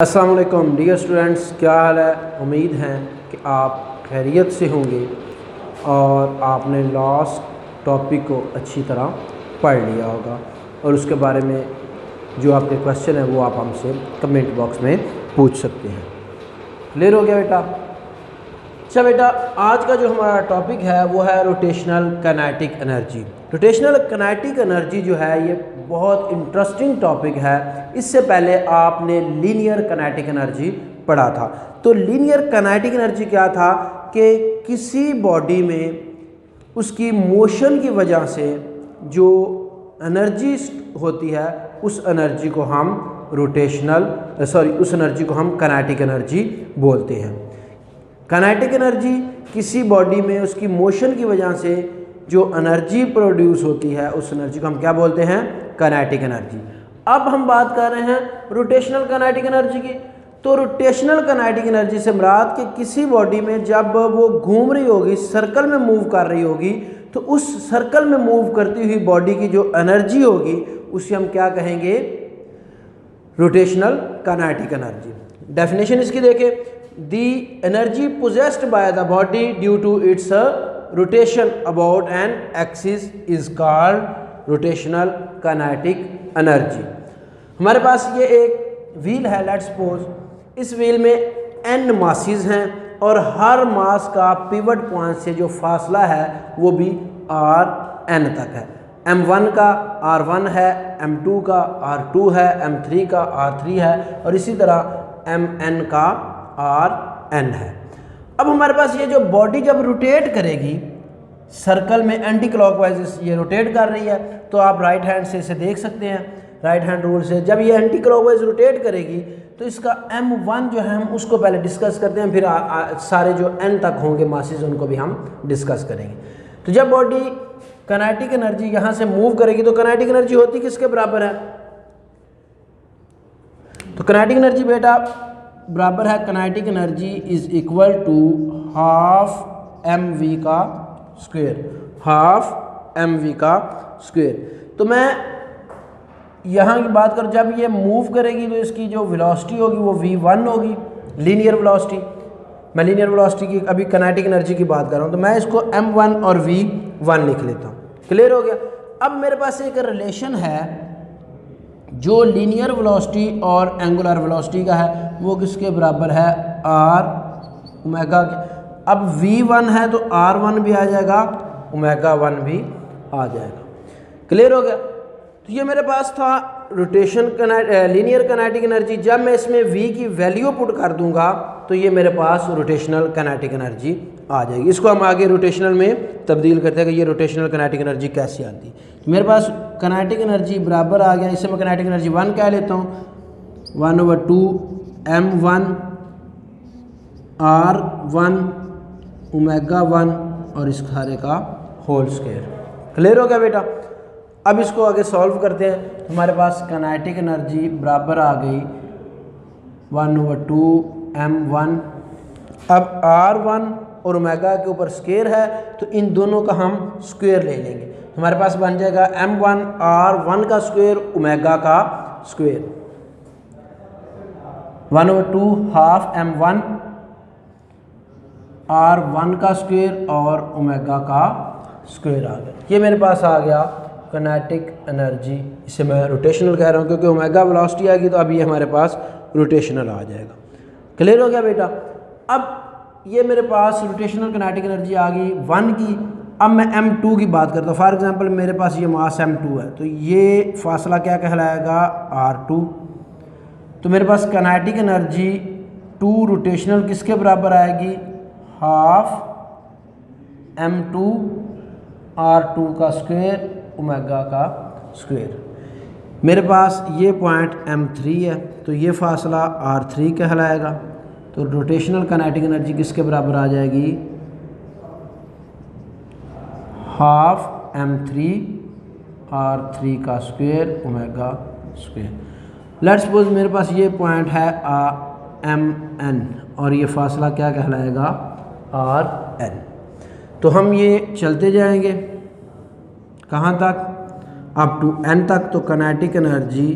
अस्सलाम वालेकुम dear students, क्या हाल है। उम्मीद है कि आप खैरियत से होंगे और आपने लास्ट टॉपिक को अच्छी तरह पढ़ लिया होगा और उसके बारे में जो आपके क्वेश्चन है वो आप हमसे कमेंट बॉक्स में पूछ सकते हैं। क्लियर हो गया बेटा? अच्छा बेटा, आज का जो हमारा टॉपिक है वो है rotational kinetic energy. Rotational kinetic energy जो है ये बहुत इंटरेस्टिंग टॉपिक है। इससे पहले आपने लीनियर काइनेटिक एनर्जी पढ़ा था। तो लीनियर काइनेटिक एनर्जी क्या था कि किसी बॉडी में उसकी मोशन की वजह से जो एनर्जी होती है उस एनर्जी को हम उस एनर्जी को हम काइनेटिक एनर्जी बोलते हैं। काइनेटिक एनर्जी किसी बॉडी में उसकी मोशन की वजह से जो एनर्जी प्रोड्यूस होती है उस एनर्जी को हम क्या बोलते हैं? Kinetic energy. अब हम बात कर रहे हैं रोटेशनल काइनेटिक एनर्जी की। तो रोटेशनल काइनेटिक एनर्जी से मुराद कि किसी बॉडी में जब वो घूम रही होगी, सर्कल में मूव कर रही होगी, तो उस सर्कल में मूव करती हुई बॉडी की जो एनर्जी होगी उसे हम क्या कहेंगे? Rotational kinetic energy. डेफिनेशन इसकी देखें, the energy possessed by the body due to its rotation about an axis is called rotational kinetic energy. हमारे पास ये एक व्हील है, लेट्स सपोज इस व्हील में n मासेस हैं और हर मास का पिवट पॉइंट से जो फासला है वो भी rn तक है। m1 का r1 है, m2 का r2 है, m3 का r3 है और इसी तरह mn का rn है। अब हमारे पास ये जो बॉडी जब रोटेट करेगी सर्कल में एंटी क्लॉकवाइज ये रोटेट कर रही है, तो आप राइट हैंड से इसे देख सकते हैं, राइट हैंड रूल से। जब ये एंटी क्लॉकवाइज रोटेट करेगी तो इसका m1 जो है हम उसको पहले डिस्कस करते हैं, फिर सारे जो n तक होंगे मासेस उनको भी हम डिस्कस करेंगे। तो जब बॉडी काइनेटिक एनर्जी यहाँ से मूव करेगी तो काइनेटिक एनर्जी होती किसके बराबर है? तो काइनेटिक एनर्जी बेटा बराबर है, kinetic energy is equal to half mv का स्क्वायर, हाफ mv का स्क्वायर। तो मैं यहाँ की बात करूँ, जब ये मूव करेगी तो इसकी जो वेलोसिटी होगी वो v1 होगी, लीनियर वेलोसिटी। मैं लीनियर वेलोसिटी की अभी काइनेटिक एनर्जी की बात कर रहा हूँ, तो मैं इसको m1 और v1 लिख लेता हूँ। क्लियर हो गया? अब मेरे पास एक रिलेशन है जो लीनियर वेलोसिटी और एंगुलर वेलोसिटी का है, वो किसके बराबर है? r ओमेगा के। अब v1 है तो r1 भी आ जाएगा, ओमेगा 1 भी आ जाएगा। क्लियर हो गया? तो ये मेरे पास था लीनियर काइनेटिक एनर्जी। जब मैं इसमें v की वैल्यू पुट कर दूंगा तो ये मेरे पास रोटेशनल काइनेटिक एनर्जी आ जाएगी। इसको हम आगे रोटेशनल में तब्दील करते हैं कि ये रोटेशनल काइनेटिक एनर्जी कैसे आती है। तो मेरे पास काइनेटिक एनर्जी बराबर आ गया, इसे मैं काइनेटिक एनर्जी 1 कह लेता हूँ, 1/2 m1 r1 ओमेगा 1 और इस सारे का होल स्क्वायर। क्लियर हो गया बेटा? अब इसको आगे सॉल्व करते हैं। हमारे पास काइनेटिक एनर्जी बराबर आ गई 1/2 m1। अब r1 और ओमेगा के ऊपर स्क्वायर है तो इन दोनों का हम स्क्वायर ले लेंगे। हमारे पास बन जाएगा m1 r1 का स्क्वायर ओमेगा का स्क्वायर, 1/2 हाफ m1 r1 का स्क्वायर और ओमेगा का स्क्वायर आ गया। ये मेरे पास आ गया काइनेटिक एनर्जी। इसे मैं रोटेशनल कह रहा हूँ क्योंकि ओमेगा वेलोसिटी आएगी तो अब ये हमारे पास रोटेशनल आ जाएगा। क्लियर हो गया बेटा? अब ये मेरे पास रोटेशनल काइनेटिक एनर्जी आ गई 1 की। अब मैं m2 की बात करता हूँ। फॉर एग्जांपल मेरे पास ये मास m2 है तो ये फासला क्या कहलाएगा? r2। तो मेरे पास काइनेटिक एनर्जी 2 रोटेशनल किसके बराबर आएगी? हाफ m2 r2 का स्क्वायर ओमेगा का स्क्वायर। मेरे पास ये पॉइंट m3 है तो ये फासला r3 कहलाएगा। तो रोटेशनल काइनेटिक एनर्जी किसके बराबर आ जाएगी? हाफ m3 r3 का square omega square. Let's suppose मेरे पास ये पॉइंट है mn और ये फासला क्या कहलाएगा? rn। तो हम ये चलते जाएंगे कहाँ तक? अप टू n तक। तो काइनेटिक एनर्जी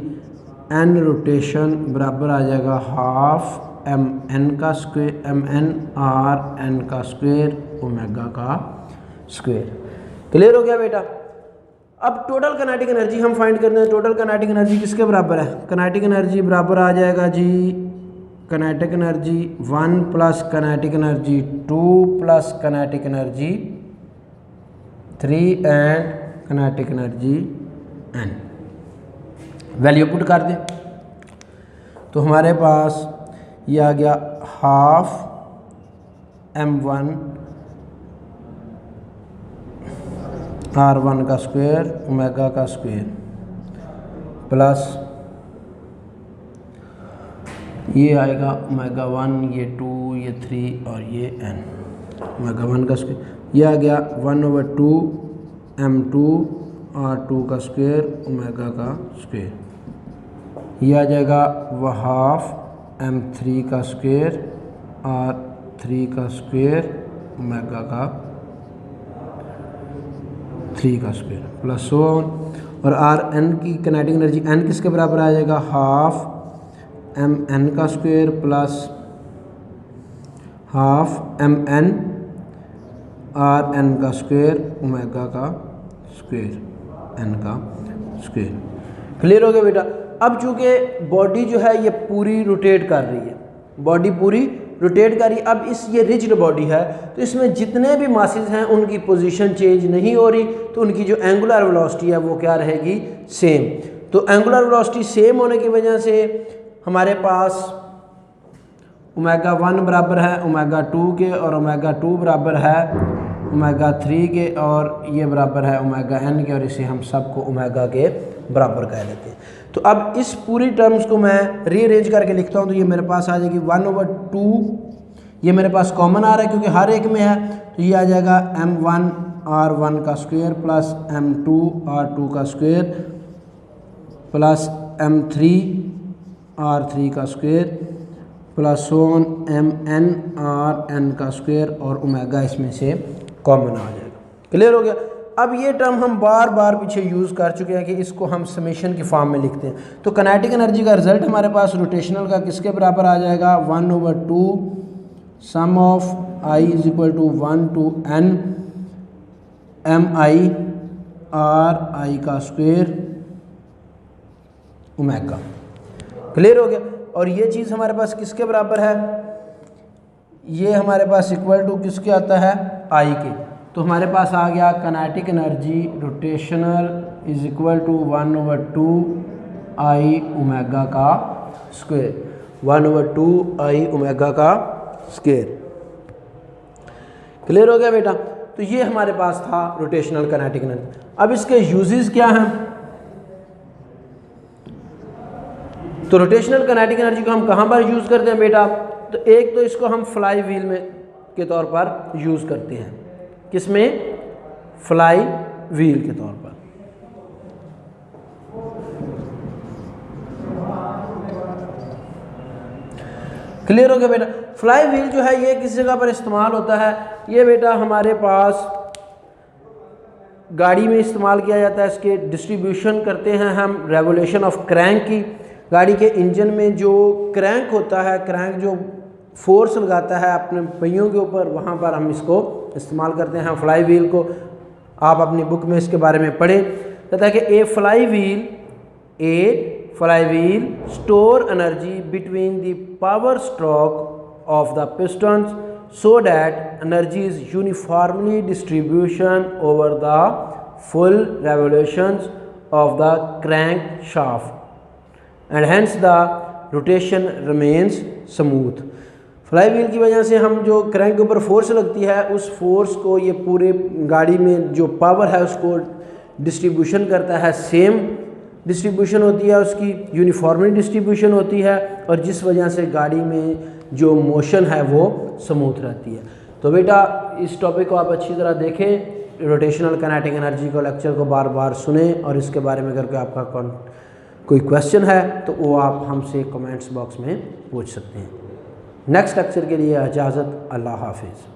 एन रोटेशन बराबर आ जाएगा हाफ एम एन का square m n r n का स्क्वायर ओमेगा का स्क्वायर। क्लियर हो गया बेटा। अब टोटल काइनेटिक एनर्जी हम फाइंड करते हैं। टोटल काइनेटिक एनर्जी किसके बराबर है? काइनेटिक एनर्जी बराबर आ जाएगा जी kinetic energy 1 plus kinetic energy 2 plus kinetic energy 3 and kinetic energy n। Value put कर दें तो हमारे पास ये आ गया हाफ m1 r1 का स्क्वायर ओमेगा का स्क्वायर प्लस ये आएगा ओमेगा 1 ये 2 ये 3 और ये n ओमेगा 1 का स्क्वायर। ये आ गया 1/2 m2 r2 का स्क्वायर ओमेगा का स्क्वायर। ये आ जाएगा वह हाफ m3 का स्क्वायर r3 का स्क्वायर ओमेगा का 3 का स्क्वायर प्लस और आर एन की काइनेटिक एनर्जी n किसके बराबर आ जाएगा हाफ एम एन का square plus half m n r n का स्क्वायर ओमेगा का स्क्वायर एन का स्क्वायर। क्लियर हो गया बेटा। अब चूंकि बॉडी जो है ये पूरी रोटेट कर रही है, बॉडी पूरी रोटेट कर रही है। अब ये रिजिड बॉडी है तो इसमें जितने भी मासेस हैं उनकी पोजीशन चेंज नहीं हो रही, तो उनकी जो एंगुलर वेलोसिटी है वो क्या रहेगी? सेम। तो एंगुलर वेलोसिटी सेम होने की वजह से हमारे पास ओमेगा 1 बराबर है ओमेगा 2 के और ओमेगा 2 बराबर है ओमेगा 3 के और ये बराबर है ओमेगा n के और इसे हम सबको ओमेगा के बराबर कह लेते हैं। तो अब इस पूरी टर्म्स को मैं रीअरेंज करके लिखता हूँ तो ये मेरे पास आ जाएगी 1/2, ये मेरे पास कॉमन आ रहा है क्योंकि हर एक में है, तो ये आ जाएगा m1 r1 का स्क्वायर प्लस m2 r2 का स्क्वायर प्लस m3 r3 का स्क्वायर प्लस mn rn का स्क्वायर और ओमेगा इसमें से कॉमन आ जाएगा। क्लियर हो गया। अब ये टर्म हम बार बार पीछे यूज़ कर चुके हैं कि इसको हम समेशन की फॉर्म में लिखते हैं। तो काइनेटिक एनर्जी का रिजल्ट हमारे पास रोटेशनल का किसके बराबर आ जाएगा? 1/2 sum of i is equal to 1 to n mi r i का स्क्वायर ओमेगा। क्लियर हो गया। और ये चीज़ हमारे पास किसके बराबर है? ये हमारे पास इक्वल टू किसके आता है? आई के। तो हमारे पास आ गया kinetic energy rotational is equal to 1/2 I omega का स्क्वायर 1/2 आई ओमेगा का स्क्वायर। क्लियर हो गया बेटा। तो ये हमारे पास था रोटेशनल काइनेटिक एनर्जी। अब इसके यूजेस क्या हैं? तो रोटेशनल काइनेटिक एनर्जी को हम कहाँ पर यूज़ करते हैं बेटा? तो एक तो इसको हम फ्लाई व्हील में के तौर पर यूज़ करते हैं। किसमें? फ्लाई व्हील के तौर पर। क्लियर हो गया बेटा। फ्लाई व्हील जो है ये किस जगह पर इस्तेमाल होता है? ये बेटा हमारे पास गाड़ी में इस्तेमाल किया जाता है। इसके डिस्ट्रीब्यूशन करते हैं हम रेवोल्यूशन ऑफ क्रैंक की। गाड़ी के इंजन में जो क्रैंक होता है, क्रैंक जो फोर्स लगाता है अपने पहियों के ऊपर, वहाँ पर हम इसको इस्तेमाल करते हैं फ्लाई व्हील को। आप अपनी बुक में इसके बारे में पढ़ें। कहता है कि a fly wheel store energy between the power stroke of the pistons so that energy is uniformly distribution over the full revolutions of the crankshaft and hence the rotation remains smooth। Fly wheel की वजह से हम जो crank के ऊपर force लगती है उस फोर्स को ये पूरे गाड़ी में जो पावर है उसको डिस्ट्रीब्यूशन करता है। सेम डिस्ट्रीब्यूशन होती है उसकी, यूनिफॉर्मली डिस्ट्रीब्यूशन होती है और जिस वजह से गाड़ी में जो मोशन है वो स्मूथ रहती है। तो बेटा इस टॉपिक को आप अच्छी तरह देखें, रोटेशनल काइनेटिक एनर्जी को लेक्चर को बार बार सुने और इसके बारे में अगर आपका कोई क्वेश्चन है तो वो आप हमसे कमेंट्स बॉक्स में पूछ सकते हैं। नेक्स्ट लेक्चर के लिए इजाज़त। अल्लाह हाफिज़।